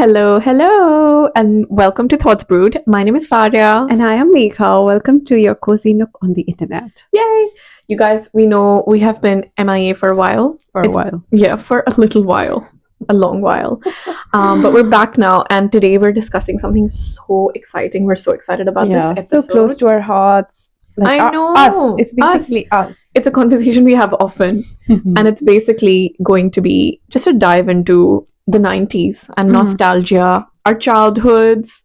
Hello, and welcome to Thoughts Brewed. My name is Faria. And I am Megha. Welcome to your cozy nook on the internet. Yay! You guys, we know we have been MIA for a while. For a while. Yeah, for a little while. A long while. But we're back now, and today we're discussing something so exciting. We're so excited about this episode. So close to our hearts. I know. Us. It's basically us. It's a conversation we have often, and it's basically going to be just a dive into the 90s and nostalgia, our childhoods.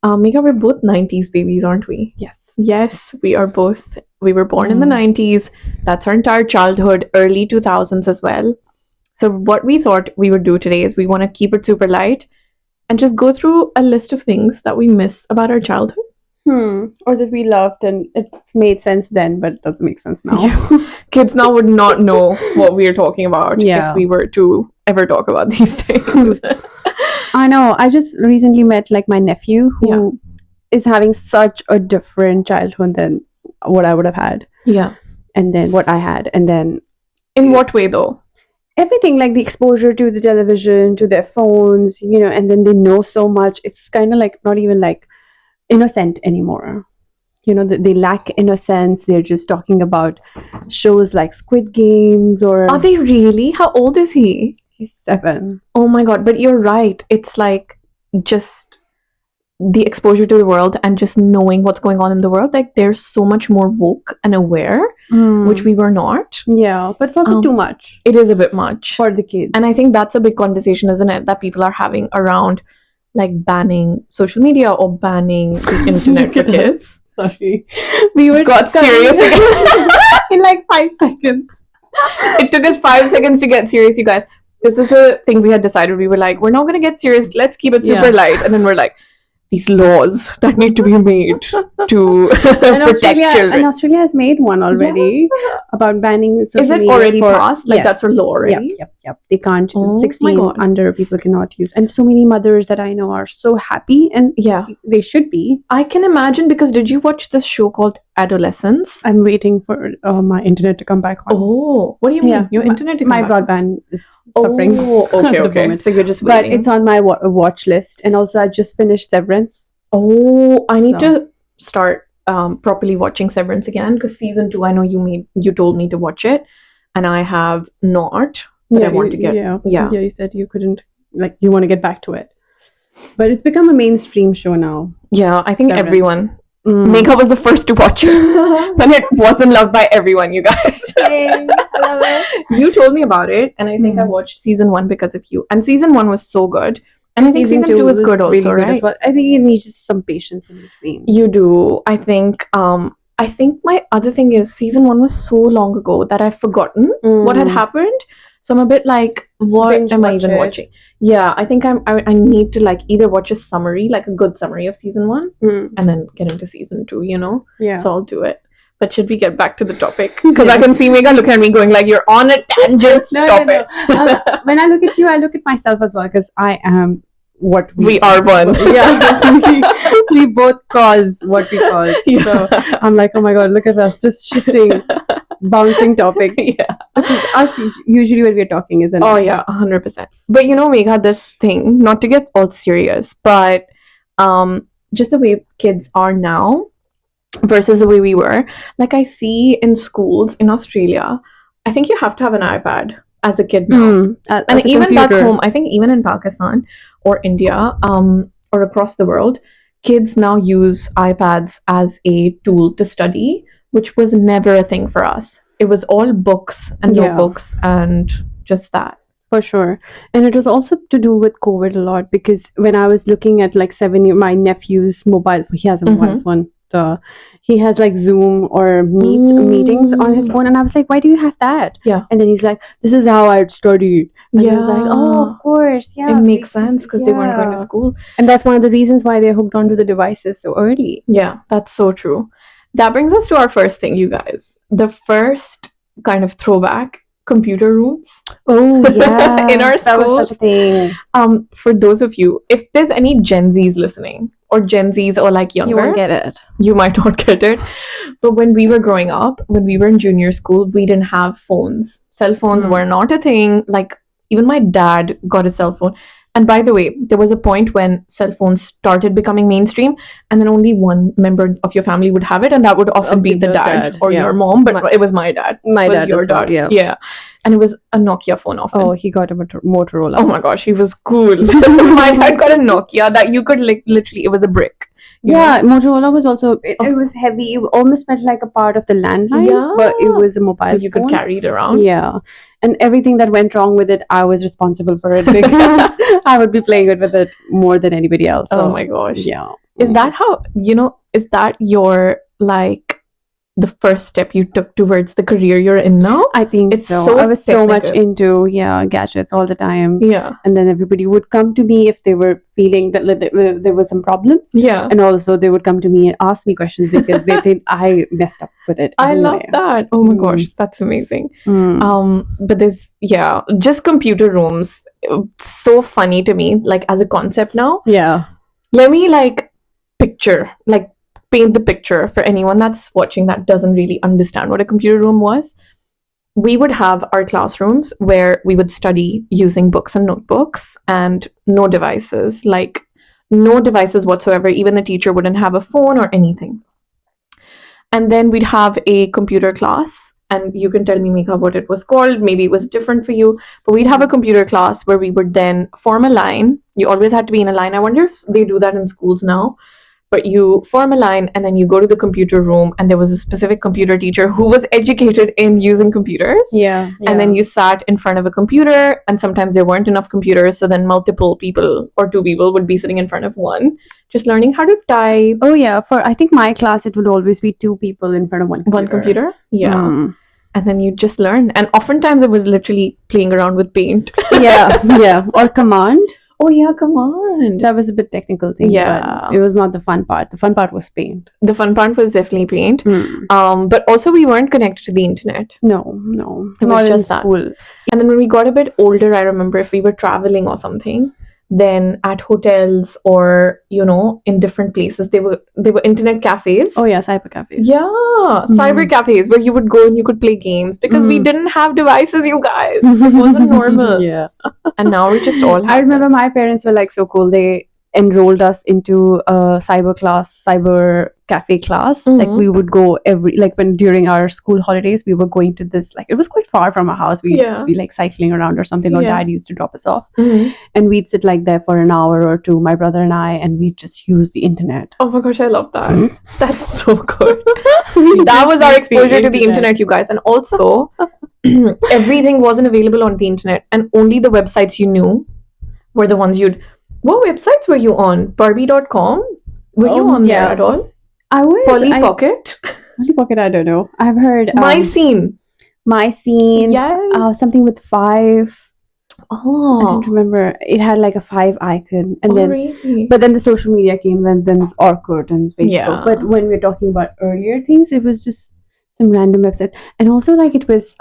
Megha, we're both 90s babies, aren't we? Yes, we are both. We were born in the 90s. That's our entire childhood, early 2000s as well. So what we thought we would do today is we want to keep it super light and just go through a list of things that we miss about our childhood. Or that we loved and it made sense then, but it doesn't make sense now. Kids now would not know what we are talking about if we were to ever talk about these things. I know. I just recently met like my nephew who is having such a different childhood than what I would have had. Yeah. And then what I had. And then in what way though? Everything, like the exposure to the television, to their phones, and then they know so much. It's kind of like not even like innocent anymore. They lack innocence. They're just talking about shows like Squid Games or... Are they really? How old is he? He's 7. Oh my god, but you're right. It's like just the exposure to the world and just knowing what's going on in the world. Like they're so much more woke and aware, which we were not. Yeah, but it's also too much. It is a bit much. For the kids. And I think that's a big conversation, isn't it? That people are having around like banning social media or banning the internet for kids. Sorry. We got serious again. In like 5 seconds. It took us 5 seconds to get serious, you guys. This is a thing we had decided. We were like, we're not going to get serious. Let's keep it super light. And then we're like, these laws that need to be made to protect children. And Australia has made one already about banning social media. Is it already passed? Like that's a law already? Yep. They can't. 16 under people cannot use. And so many mothers that I know are so happy, and they should be. I can imagine, because did you watch this show called Adolescence? I'm waiting for my internet to come back on. Oh, what do you mean? Yeah, your internet to come my back? broadband is suffering. Oh, okay. So you're just but waiting. it's on my watch list, and also I just finished Severance. Oh, I need to start properly watching Severance again, because season 2, I know you told me to watch it, and I have not. But I want to get you said you couldn't, like, you want to get back to it, but it's become a mainstream show now. Yeah, I think Severance. Everyone. Megha was the first to watch it, but it wasn't loved by everyone, you guys. Yay, I love it. You told me about it, and I think I watched season 1 because of you. And season 1 was so good. And I think season 2 is good also, really right? As well. I think it needs just some patience in between. You do. I think my other thing is season 1 was so long ago that I've forgotten what had happened. So I'm a bit like, what am I even watching? Yeah, I think I need to like either watch a summary, like a good summary of season 1, and then get into season 2, Yeah. So I'll do it. But should we get back to the topic? Because I can see Megha looking at me going like, you're on a tangent. Stop it. When I look at you, I look at myself as well, because I am what we are one. Yeah. we both cause what we cause. Yeah. So I'm like, oh my god, look at us just shifting, bouncing topics. Yeah. This is us usually when we're talking, isn't it? Oh yeah, 100%. But Megha, this thing, not to get all serious, but just the way kids are now versus the way we were. Like I see in schools in Australia, I think you have to have an iPad as a kid now. And even back home, I think even in Pakistan or India, or across the world, kids now use iPads as a tool to study, which was never a thing for us. It was all books and notebooks and just that. For sure. And it was also to do with COVID a lot, because when I was looking at like my nephew's mobile, he has a mobile phone. He has like Zoom or meetings on his phone, and I was like, why do you have that? Yeah. And then he's like, this is how I'd studied. And I was like, oh, of course. Yeah, it makes sense because they weren't going to school. And that's one of the reasons why they're hooked onto the devices so early. Yeah, that's so true. That brings us to our first thing, you guys. The first kind of throwback, computer rooms. Oh yeah. In our schools. That was such a thing. For those of you, if there's any Gen Zs listening, or Gen Zs or like younger, you won't get it. You might not get it. But when we were growing up, when we were in junior school, we didn't have phones. Cell phones were not a thing. Like even my dad got a cell phone, And by the way, there was a point when cell phones started becoming mainstream, and then only one member of your family would have it, and that would often be the dad or your mom. But it was my dad. My It was dad your as well, dad. yeah. Yeah. And it was a Nokia phone often. Oh, he got a Motorola. Oh my gosh, he was cool. My dad got a Nokia that you could like literally, it was a brick. you know? Yeah, Motorola was also, it was heavy. It almost felt like a part of the landline, Yeah. but it was a mobile But you phone. could carry it around. Yeah. And everything that went wrong with it, I was responsible for it because I would be playing it with it more than anybody else. So, Oh my gosh. yeah. Is that how, is that your, like, the first step you took towards the career you're in now? I think It's so. so I was so much technical. into gadgets all the time. Yeah. And then everybody would come to me if they were feeling that there were some problems. Yeah. And also they would come to me and ask me questions because they think I messed up with it. I love anyway. that. Oh my gosh, that's amazing. Mm. But there's, just computer rooms. It's so funny to me, like, as a concept now. Yeah. Let me, like, paint the picture for anyone that's watching that doesn't really understand what a computer room was. We would have our classrooms where we would study using books and notebooks and no devices whatsoever. Even the teacher wouldn't have a phone or anything. And then we'd have a computer class, and you can tell me, Mika, what it was called. Maybe it was different for you, but we'd have a computer class where we would then form a line. You always had to be in a line. I wonder if they do that in schools now. But you form a line and then you go to the computer room, and there was a specific computer teacher who was educated in using computers. Yeah. And then you sat in front of a computer, and sometimes there weren't enough computers. So then multiple people or two people would be sitting in front of one, just learning how to type. Oh, yeah. For, I think my class, it would always be two people in front of one computer. One computer? Yeah. Mm. And then you just learn. And oftentimes it was literally playing around with paint. Yeah. Or command. Oh yeah, come on. That was a bit technical thing. Yeah. But it was not the fun part. The fun part was paint. The fun part was definitely paint. But also we weren't connected to the internet. No. It was Not in just that. school. And then when we got a bit older, I remember if we were traveling or something, then at hotels or, in different places, they were internet cafes. Oh yeah, cyber cafes. Yeah, cyber cafes where you would go and you could play games because we didn't have devices, you guys. It wasn't normal. Yeah. And now we just all have I remember my parents were like so cool. They enrolled us into a cyber cafe class. Like we would go during our school holidays, we were going to this, like, it was quite far from our house. We'd be like cycling around or something, or dad used to drop us off. And we'd sit like there for an hour or two, my brother and I, and we'd just use the internet. Oh my gosh, I love that. That's so good. That was our exposure to the internet, you guys. And also, everything wasn't available on the internet, and only the websites you knew were the ones what websites were you on? Barbie.com? Were you on there at all? I was. Polly Pocket? Polly Pocket, I don't know. I've heard My Scene. Yeah. Something with 5. Oh, I don't remember. It had like a 5 icon, and then really? but then the social media came. Then there's Orkut and Facebook. Yeah. But when we're talking about earlier things, it was just some random website. And also, like, it was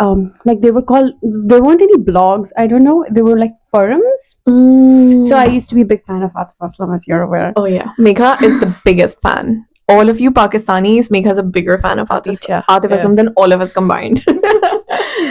like there weren't any blogs. I don't know. They were like forums. So I used to be a big fan of Atif Aslam, as you're aware. Oh yeah, Megha is the biggest fan. All of you Pakistanis, Megha's a bigger fan of Atif Aslam than all of us combined.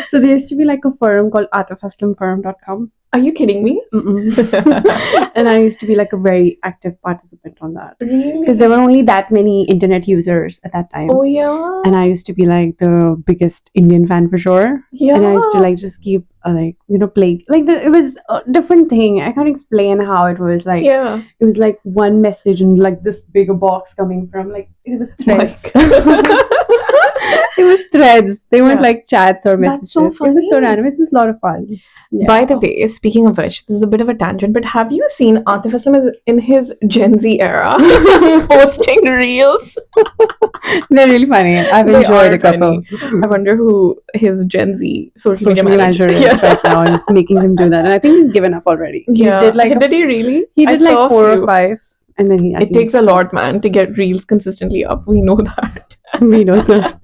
So there used to be like a forum called atifaslamforum.com. Are you kidding me? And I used to be like a very active participant on that. Really? Because there were only that many internet users at that time. Oh yeah. And I used to be like the biggest Indian fan for sure. Yeah. And I used to like just keep play. Like it was a different thing. I can't explain how it was. Like it was like one message and like this bigger box coming from, like, it was threads. It was threads. They weren't like chats or messages. That's so funny. It was so random. It was a lot of fun. Yeah. By the way, speaking of which, this is a bit of a tangent, but have you seen Atif Aslam in his Gen Z era posting reels? They're really funny. I've enjoyed a couple. I wonder who his Gen Z social media manager is right now, and is making him do that. And I think he's given up already. Yeah. Did he really? He did like 4 or 5. And then it takes a lot, man, to get reels consistently up. We know that. We know that.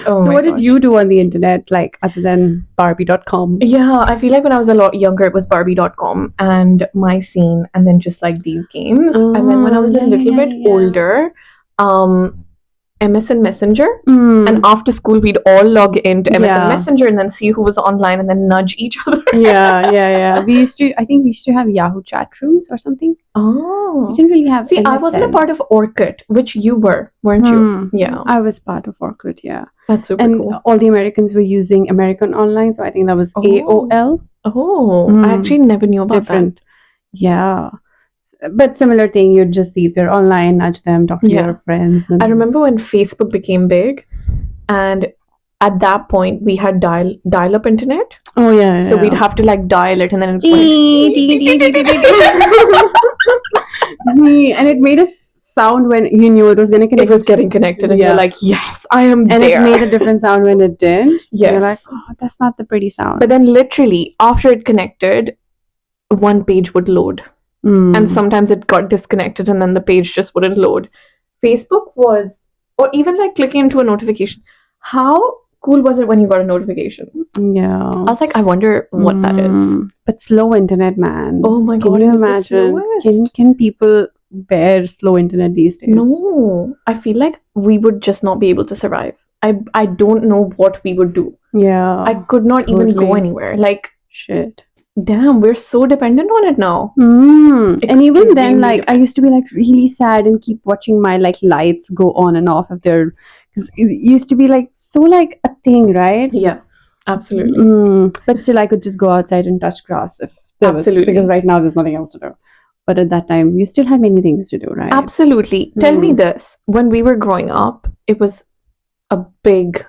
Oh so what did you do on the internet, like, other than Barbie.com? Yeah, I feel like when I was a lot younger, it was Barbie.com and My Scene, and then just like these games. And then when I was a little bit older, MSN Messenger. Mm. And after school, we'd all log into MSN Yeah. Messenger and then see who was online and then nudge each other. yeah. I think we used to have Yahoo chat rooms or something. We Oh. didn't really have See, I wasn't a MSN. part of Orkut, which you were, weren't you? Yeah. I was part of Orkut, yeah. That's super And cool. all the Americans were using American Online, so I think that was Oh. AOL. Oh, I actually never knew about Different. Yeah. But similar thing, you'd just see if they're online, nudge them, talk to Yeah. your friends. that. I remember when Facebook became big, and at that point we had dial-up internet. Oh yeah. So we'd have to like dial it, and then and it made a sound when you knew it was going to connect. It was getting connected, and you're like, "Yes, I am and there." it made a different sound when it didn't. Yes. You're like, "Oh, that's not the pretty sound." But then, literally, after it connected, one page would load, and sometimes it got disconnected, and then the page just wouldn't load. Facebook was, or even like clicking into a notification. How cool was it when you got a notification? Yeah. I was like, I wonder what that is. But slow internet, man. Oh my god, Can you it was the imagine? slowest. Can people bear slow internet these days? No, I feel like we would just not be able to survive. I don't know what we would do. Yeah. I could not even go totally. anywhere. Like, Shit. damn, we're so dependent on it now. And even then, Extremely like, I used to be like really sad and keep watching my like lights go on and off if they're, because it used to be like so like a thing, right? Yeah, absolutely. But still, I could just go outside and touch grass if there was, Absolutely. because right now there's nothing else to do. But at that time, you still had many things to do, right? Absolutely. Tell me this. When we were growing up, it was a big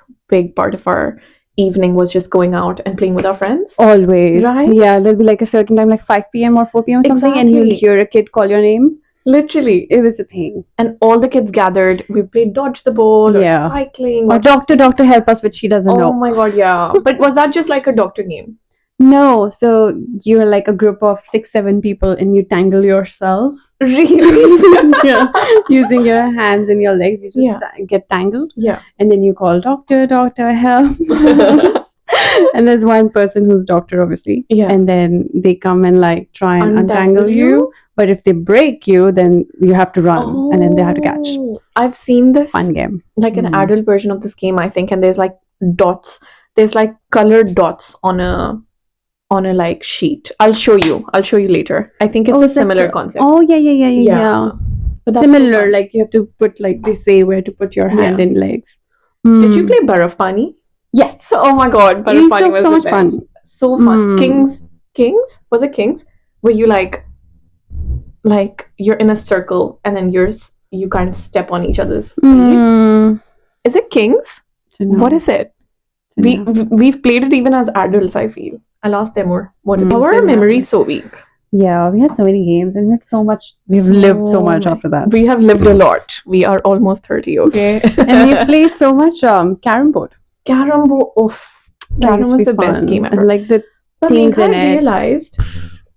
part of our evening was just going out and playing with our friends. Always. Right? Yeah, there'll be like a certain time, like 5 p.m. or 4 p.m. or something, and you'll Exactly. hear a kid call your name. Literally. It was a thing. And all the kids gathered. We played dodge the ball or Yeah. cycling. Or doctor, help us, but she doesn't Oh know. my god, yeah. But was that just like a doctor name? No, so you're like a group of 6-7 people and you tangle yourself. Really? Yeah. Using your hands and your legs, you just Yeah. get tangled. Yeah. And then you call doctor, help. And there's one person who's doctor, obviously. Yeah. And then they come and like try and untangle you. But if they break you, then you have to run and then they have to catch. I've seen this. Fun game. Like an adult version of this game, I think, and there's like dots. There's like colored dots on a like sheet. I'll show you later. I think it's a similar concept. Oh yeah. But that's Similar, so fun. like you have to put, like they say where to put your hand and legs. Did you play Baraf Pani? Yes. Oh my god, Baraf Pani was so the much best. fun. So fun. Kings? Was it Kings? Where you like you're in a circle and then you kind of step on each other's feet. Is it Kings? What is it? We've played it even as adults, I feel. I'll ask them more. Our memory is so weak. Yeah, we had so many games and we had so much. We've lived so much after that. We have lived a lot. We are almost 30, okay? And we've played so much carom board. Carom board. Carom was the best game ever. And like the things in it. Realized.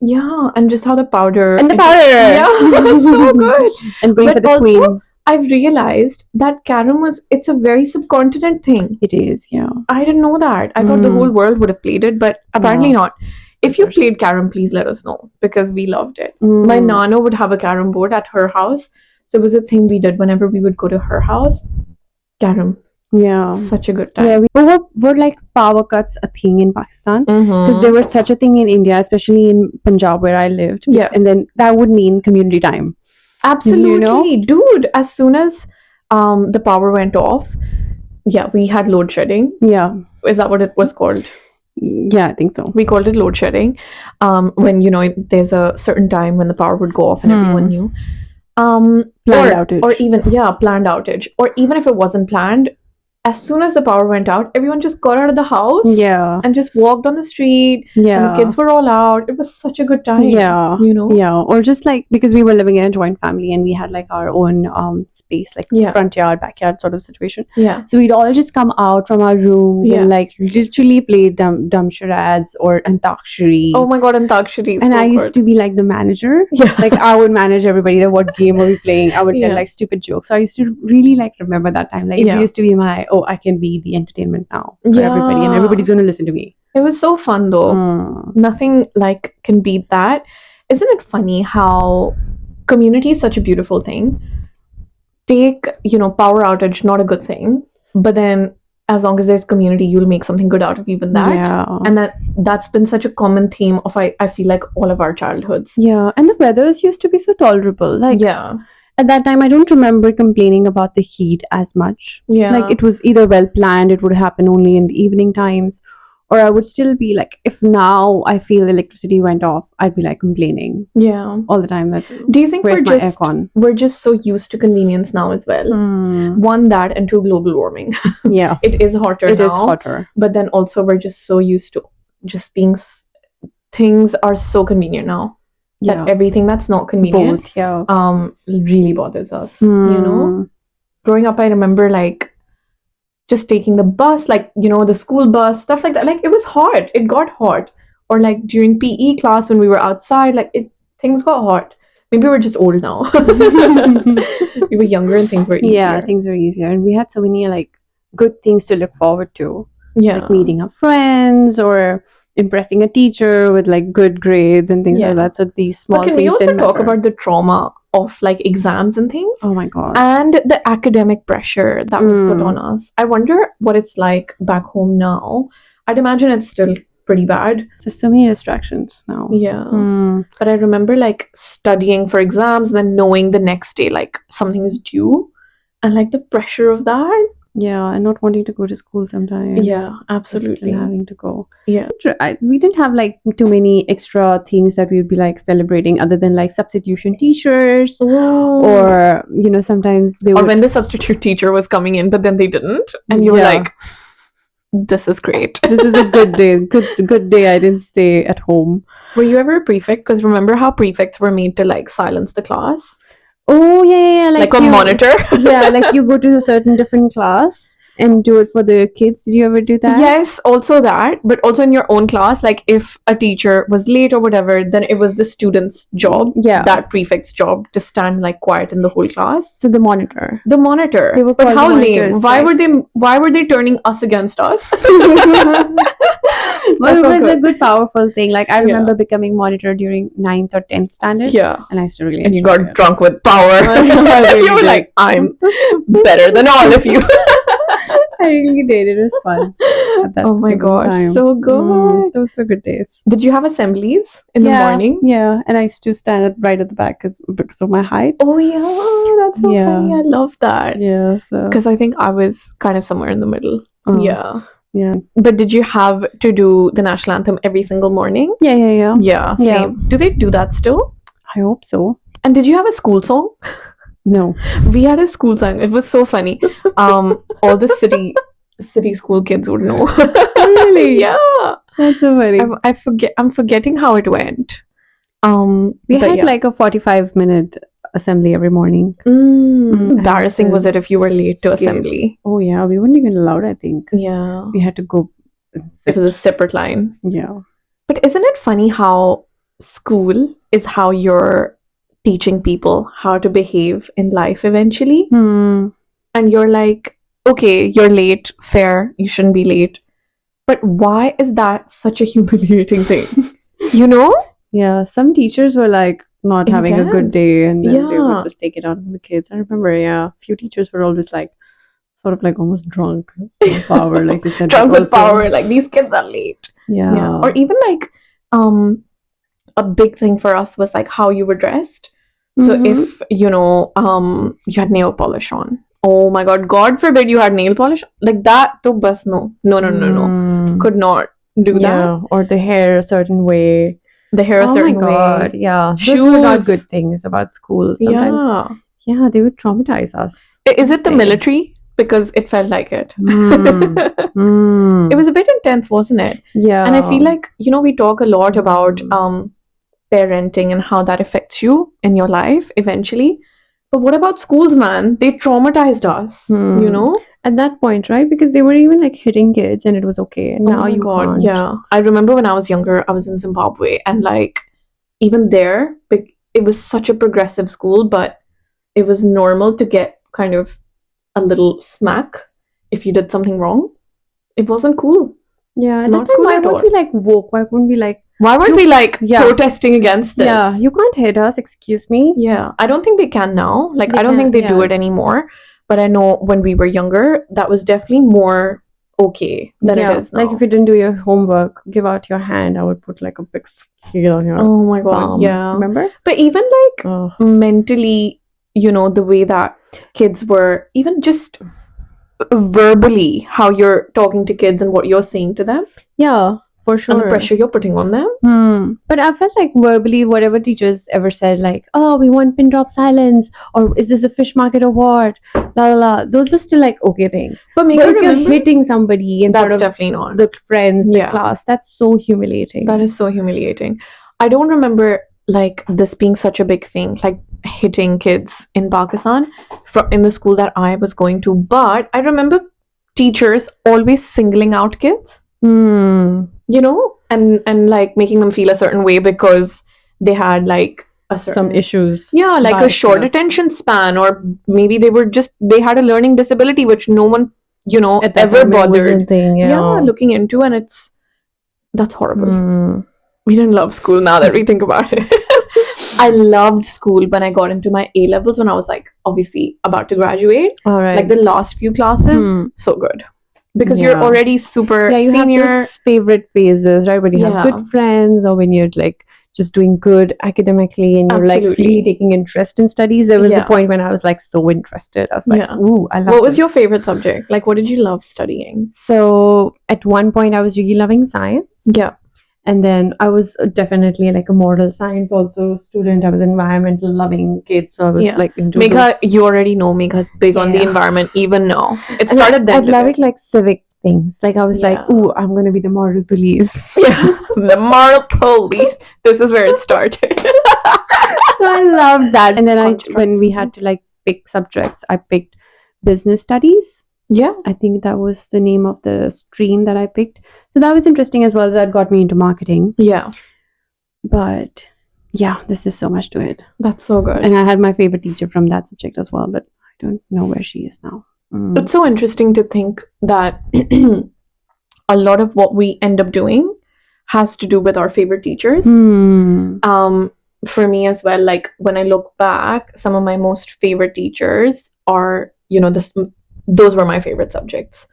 Yeah, and just how the powder. And the powder! Yeah, it was so good. And going for the queen. I've realized that carom it's a very subcontinent thing. It is, yeah. I didn't know that. I thought the whole world would have played it, but apparently not. If you played carom, please let us know, because we loved it. My nana would have a carom board at her house, so it was a thing we did whenever we would go to her house. Carom. Yeah. Such a good time. Yeah, were like power cuts a thing in Pakistan? Because there was such a thing in India, especially in Punjab where I lived. Yeah. And then that would mean community time. Absolutely. Dude, as soon as the power went off, we had load shedding. Yeah. Is that what it was called? Yeah, I think so. We called it load shedding. When, there's a certain time when the power would go off and everyone knew. Planned outage. Or even, planned outage. Or even if it wasn't planned, as soon as the power went out, everyone just got out of the house. Yeah. And just walked on the street. Yeah. And the kids were all out. It was such a good time. Yeah. Yeah. Or just like, because we were living in a joint family and we had like our own space, like front yard, backyard sort of situation. Yeah. So we'd all just come out from our rooms and like literally play dumb charades or antakshari. Oh my god, antakshari is and so I used good. to be like the manager. Yeah. Like I would manage everybody. Like, what game are we playing? I would tell like stupid jokes. So I used to really like remember that time. Like it used to be my, I can be the entertainment now for everybody, and everybody's going to listen to me. It was so fun though. Nothing like can beat that. Isn't it funny how community is such a beautiful thing? take, power outage, not a good thing, but then as long as there's community, you'll make something good out of even that. Yeah. And that's been such a common theme of I feel like all of our childhoods. Yeah, and the weathers used to be so tolerable. Like Yeah. at that time, I don't remember complaining about the heat as much. Yeah. Like it was either well planned, it would happen only in the evening times, or I would still be like, if now I feel electricity went off, I'd be like complaining Yeah. all the time. That Do you think where's my aircon? we're just so used to convenience now as well? One, that, and two, global warming. Yeah, It is hotter it now. is hotter. But then also we're just so used to just being things are so convenient now that Yeah, everything that's not convenient both. Yeah. really bothers us. Growing up, I remember like just taking the bus, like the school bus, stuff like that. Like it was hot, it got hot. Or like during PE class when we were outside, like things got hot. Maybe we're just old now. We were younger and things were easier. Yeah, things were easier, and we had so many like good things to look forward to. Yeah. Like meeting our friends or impressing a teacher with like good grades and things Yeah. like that. So these small But can things we also didn't talk matter. about the trauma of like exams and things? Oh my god. And the academic pressure that was put on us. I wonder what it's like back home now. I'd imagine it's still pretty bad. Just so many distractions now. Yeah. But I remember like studying for exams, then knowing the next day like something is due, and like the pressure of that. Yeah, and not wanting to go to school sometimes. Yeah, absolutely. Still having to go. Yeah. We didn't have like too many extra things that we'd be like celebrating other than like substitution teachers. Or sometimes they would, or when the substitute teacher was coming in but then they didn't, and you were like, this is great. This is a good day. Good day I didn't stay at home. Were you ever a prefect? Because remember how prefects were made to like silence the class? Oh yeah. Like a monitor. Yeah, like you go to a certain different class and do it for the kids. Did you ever do that? Yes, also that, but also in your own class, like if a teacher was late or whatever, then it was the student's job, that prefect's job, to stand like quiet in the whole class. So the monitor. They were but how lame? Why were they turning us against us? But it was a good powerful thing. Like I remember becoming monitor during 9th or 10th standard. Yeah. And I still really and you got drunk with power. Really you were like, I'm better than all of you. I really did. It was fun. Oh my gosh, so good. Those were good days. Did you have assemblies in the morning? Yeah, and I used to stand right at the back because of my height. Oh yeah, that's so funny. I love that. Yeah, so because I think I was kind of somewhere in the middle. Yeah. Yeah. But did you have to do the national anthem every single morning? Yeah. Yeah, same. Yeah. Do they do that still? I hope so. And did you have a school song? No. We had a school song. It was so funny. All the city school kids would know. Really? Yeah. That's so funny. I'm forgetting how it went. We had like a 45-minute assembly every morning. Embarrassing was it if you were late to assembly? Oh yeah, we weren't even allowed, I think. Yeah. We had to go. It was a separate line. Yeah. But isn't it funny how school is how you're teaching people how to behave in life eventually? And you're like, okay, you're late, fair, you shouldn't be late. But why is that such a humiliating thing? Yeah, some teachers were like not having a good day and then they would just take it out on the kids. I remember, a few teachers were always like sort of like almost drunk with power, like you said. Drunk with power, like these kids are late. Yeah. Or even like a big thing for us was like how you were dressed. So if you had nail polish on, oh my god forbid you had nail polish like that, to bus no, could not do that. Or the hair a certain way. The hair a certain way. Yeah, shoes those were not good things about school. Sometimes, they would traumatize us. Is it the military? Because it felt like it. It was a bit intense, wasn't it? Yeah. And I feel like we talk a lot about parenting and how that affects you in your life eventually. But what about schools, man? They traumatized us, At that point, right? Because they were even like hitting kids and it was okay. And now you can't. Yeah. I remember when I was younger, I was in Zimbabwe, and like even there, it was such a progressive school, but it was normal to get kind of a little smack if you did something wrong. It wasn't cool. Yeah, at Not that time, cool why at won't all. we like woke? Why wouldn't we like Why weren't we like Yeah. protesting against this? Yeah, you can't hit us, excuse me. Yeah, I don't think they can now. Like, They I don't think can, they do yeah. it anymore. But I know when we were younger, that was definitely more okay than it is now. Like if you didn't do your homework, give out your hand. I would put like a big scale on your Oh my god, yeah. Remember? But even like mentally, the way that kids were, even just verbally, how you're talking to kids and what you're saying to them, Yeah, for sure. and the pressure you're putting on them. But I felt like verbally, whatever teachers ever said, like, "Oh, we want pin drop silence," or "Is this a fish market award?" La la la. Those were still like okay things. But But if you're hitting somebody in front that's of definitely not. the friends, the Yeah. class, that's so humiliating. That is so humiliating. I don't remember like this being such a big thing, like hitting kids in Pakistan in the school that I was going to. But I remember teachers always singling out kids, and like making them feel a certain way because they had like a certain Some issues. yeah, like a short biases. attention span, or maybe they had a learning disability which no one At that ever time, it was a bothered thing, looking into, and that's horrible. We didn't love school now that we think about it. I loved school when I got into my A levels, when I was like obviously about to graduate. All right. Like the last few classes, so good. Because you're Yeah. already super You senior. have those favorite phases, right? When you have Yeah. good friends, or when you're like just doing good academically and you're like Absolutely. really taking interest in studies. There was Yeah. a point when I was like so interested. I was like, Yeah. ooh, I love What was this. your favorite subject? Like, what did you love studying? So at one point I was really loving science. Yeah. And then I was definitely like a moral science also student. I was environmental loving kid. So I was Yeah. like into Megha, those. you already know Megha's big on the Yeah. environment even now. It And started then. I'd love it like civic things. Like I was like, Yeah. ooh, I'm gonna be the moral police. Yeah. The moral police. This is where it started. So I loved that. And then when we Constructs. had to like pick subjects, I picked business studies. Yeah. I think that was the name of the stream that I picked. So that was interesting as well. That got me into marketing. Yeah. But yeah, there's just so much to it. That's so good. And I had my favorite teacher from that subject as well, but I don't know where she is now. It's so interesting to think that a lot of what we end up doing has to do with our favorite teachers. For me as well, like when I look back, some of my most favorite teachers are, those were my favorite subjects.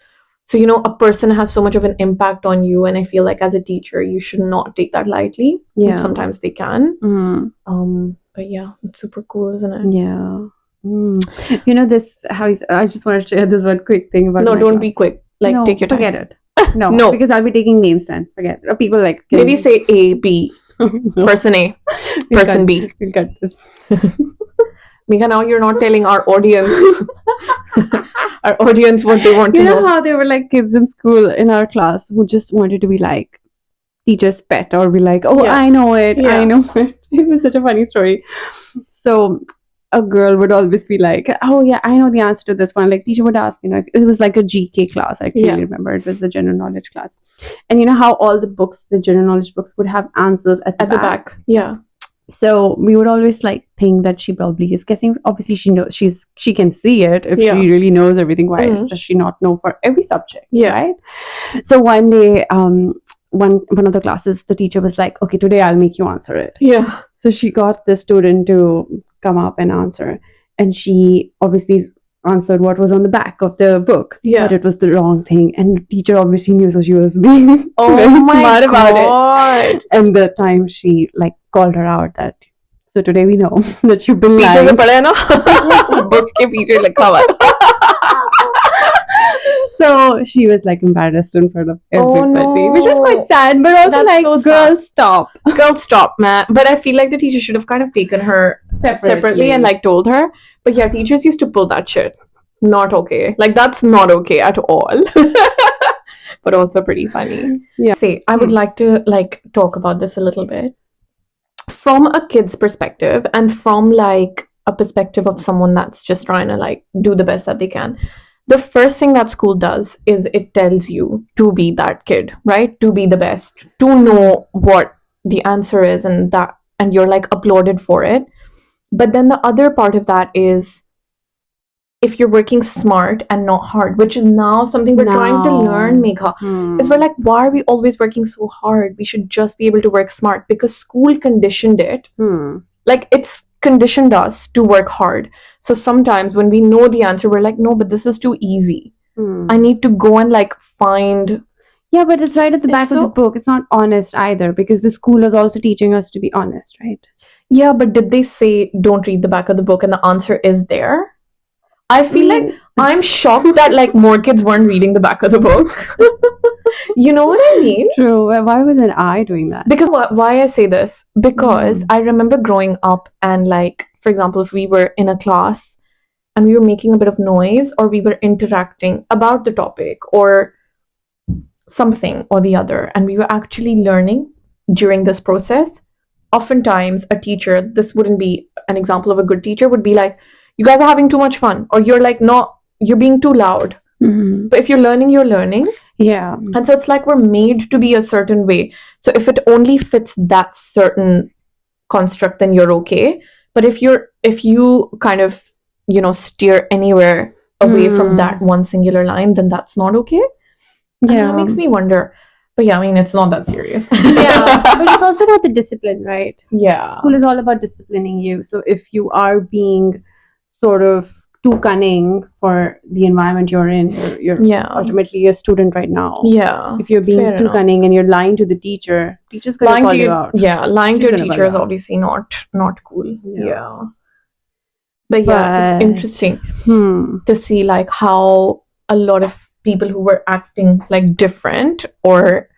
So, a person has so much of an impact on you, and I feel like as a teacher, you should not take that lightly. Yeah. Sometimes they can. But yeah, it's super cool, isn't it? Yeah. I just want to share this one quick thing about No, my don't class. be quick. Like, No, take your time. forget it. No, No. because I'll be taking names then. Forget it. Or people like Maybe say A, B, No. person A, We'll person cut- B. We'll cut this. Mika, now you're not telling our audience, what they want to You know know. how there were like kids in school in our class who just wanted to be like teacher's pet or be like, oh, Yeah. I know it. Yeah. I know it. It was such a funny story. So a girl would always be like, oh yeah, I know the answer to this one. Like teacher would ask, if it was like a GK class. I clearly remember it was the general knowledge class. And you know how all the books, the general knowledge books would have answers at the back. Yeah. So we would always like think that she probably is guessing. Obviously, she knows she can see it if Yeah. she really knows everything. Why Mhm. does she not know for every subject? Yeah. Right. So one day, one of the classes, the teacher was like, "Okay, today I'll make you answer it." Yeah. So she got the student to come up and answer, and she obviously answered what was on the back of the book. Yeah. But it was the wrong thing, and the teacher obviously knew, so she was being Oh very my smart about it. god. And the time she like called her out that, so today we know that you've been पीछे lying. में पढ़ा है ना book के पीछे लिखा हुआ है. So she was like embarrassed in front of everybody, which was no. quite sad, but also That's like, so girl, sad. stop. Girl, stop, man. But I feel like the teacher should have kind of taken her separately and like told her. But yeah, teachers used to pull that shit. Not okay. Like that's not okay at all. But also pretty funny. Yeah. Say, I would like to like talk about this a little bit from a kid's perspective and from like a perspective of someone that's just trying to like do the best that they can. The first thing that school does is it tells you to be that kid, right? To be the best, to know what the answer is, and you're like applauded for it. But then the other part of that is if you're working smart and not hard, which is now something we're trying to learn, Megha. Is we're like, why are we always working so hard? We should just be able to work smart, because school conditioned it. Like, it's conditioned us to work hard. So sometimes when we know the answer, we're like, no, but this is too easy. I need to go and like find. Yeah, but it's right at the back of the book. It's not honest either, because the school is also teaching us to be honest, right? Yeah, but did they say don't read the back of the book and the answer is there? I feel like I'm shocked that like more kids weren't reading the back of the book. You know what I mean? True. Why wasn't I doing that? Because why I say this? Because I remember growing up and like, for example, if we were in a class and we were making a bit of noise, or we were interacting about the topic or something or the other, and we were actually learning during this process, oftentimes a teacher, this wouldn't be an example of a good teacher, would be like, you guys are having too much fun, or you're like, not, you're being too loud. But if you're learning, you're learning. Yeah. And so it's like we're made to be a certain way. So if it only fits that certain construct, then you're okay. But if you kind of, you know, steer anywhere away from that one singular line, then that's not okay. And that makes me wonder. But yeah, I mean, it's not that serious. Yeah, but it's also about the discipline, right? Yeah. School is all about disciplining you. So if you are being sort of too cunning for the environment you're in, you're ultimately a student right now. Yeah. If you're being too cunning and you're lying to the teacher, teacher's going to call you out. Yeah, lying to a teacher is obviously not cool. Yeah. But yeah, it's interesting to see like how a lot of people who were acting like different or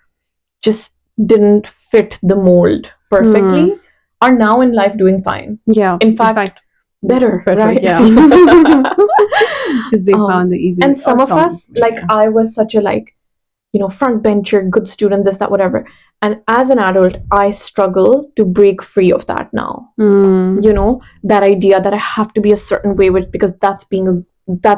just didn't fit the mold perfectly are now in life doing fine. Yeah. In fact better, right? Yeah. Because they found the easiest. And some of us, like I was such a like, you know, front bencher, good student, this, that, whatever. And as an adult, I struggle to break free of that now. You know, that idea that I have to be a certain way with, because that's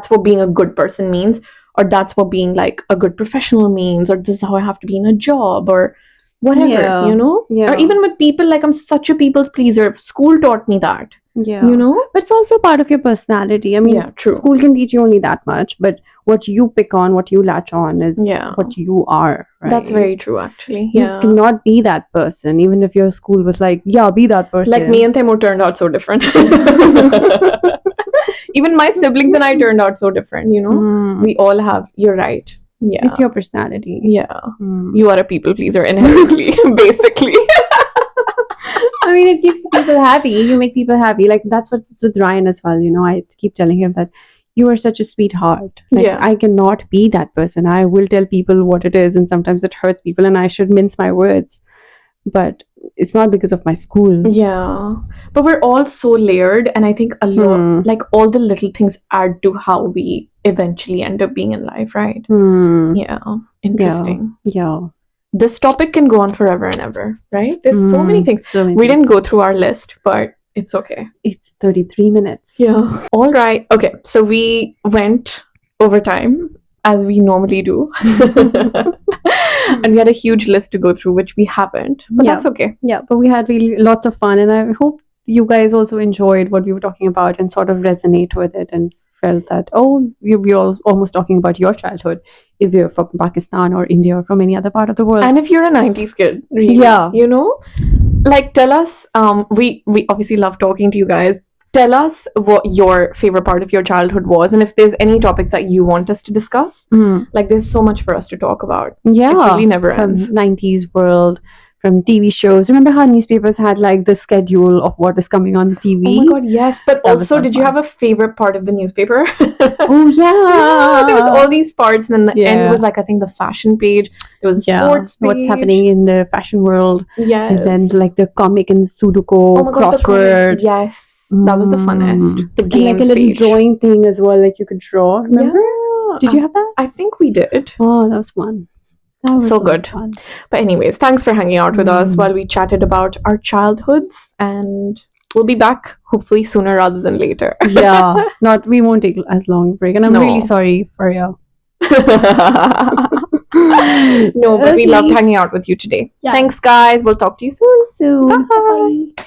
what being a good person means, or that's what being like a good professional means, or this is how I have to be in a job, or whatever, you know? Or even with people, like I'm such a people pleaser. School taught me that. Yeah. You know? But it's also part of your personality. I mean, true. School can teach you only that much, but what you pick on, what you latch on is what you are, right? That's very true, actually. You cannot be that person, even if your school was like, yeah, be that person. Like me and Taimur turned out so different. Even my siblings and I turned out so different, you know? We all have, you're right. Yeah. It's your personality. Yeah. You are a people pleaser inherently, basically. I mean, it keeps people happy. You make people happy. Like, that's what's with Ryan as well. You know, I keep telling him that you are such a sweetheart. Like, I cannot be that person. I will tell people what it is, and sometimes it hurts people, and I should mince my words. But it's not because of my school. Yeah. But we're all so layered, and I think a lot, like all the little things add to how we eventually end up being in life, right? Yeah. Interesting. Yeah. This topic can go on forever and ever, right? There's so many things. We didn't go through our list, but it's okay. It's 33 minutes. Yeah. All right. Okay. So we went over time, as we normally do. And we had a huge list to go through, which we haven't. But that's okay. Yeah, but we had really lots of fun. And I hope you guys also enjoyed what we were talking about and sort of resonate with it and felt that, we're all almost talking about your childhood if you're from Pakistan or India or from any other part of the world. And if you're a 90s kid, really, you know, like tell us, we obviously love talking to you guys. Tell us what your favorite part of your childhood was, and if there's any topics that you want us to discuss. Like, there's so much for us to talk about. Yeah. It really never ends. From 90s world, from TV shows. Remember how newspapers had like the schedule of what is coming on TV? Oh my god, yes. But that also, did you have a favorite part of the newspaper? Oh yeah. There was all these parts, and then the end was like, I think the fashion page. There was a sports page. What's happening in the fashion world. Yes. And then like the comic and Sudoku crossword. Yes. That was the funnest. The games and like a little page. Drawing thing as well, like you could draw. Remember? Yeah. Did you have that? I think we did. Oh, that was fun. That was so good. Fun. But anyways, thanks for hanging out with us while we chatted about our childhoods, and we'll be back hopefully sooner rather than later. Yeah. We won't take as long a break, and I'm really sorry for you. No, but we loved hanging out with you today. Yes. Thanks, guys. We'll talk to you soon. Bye.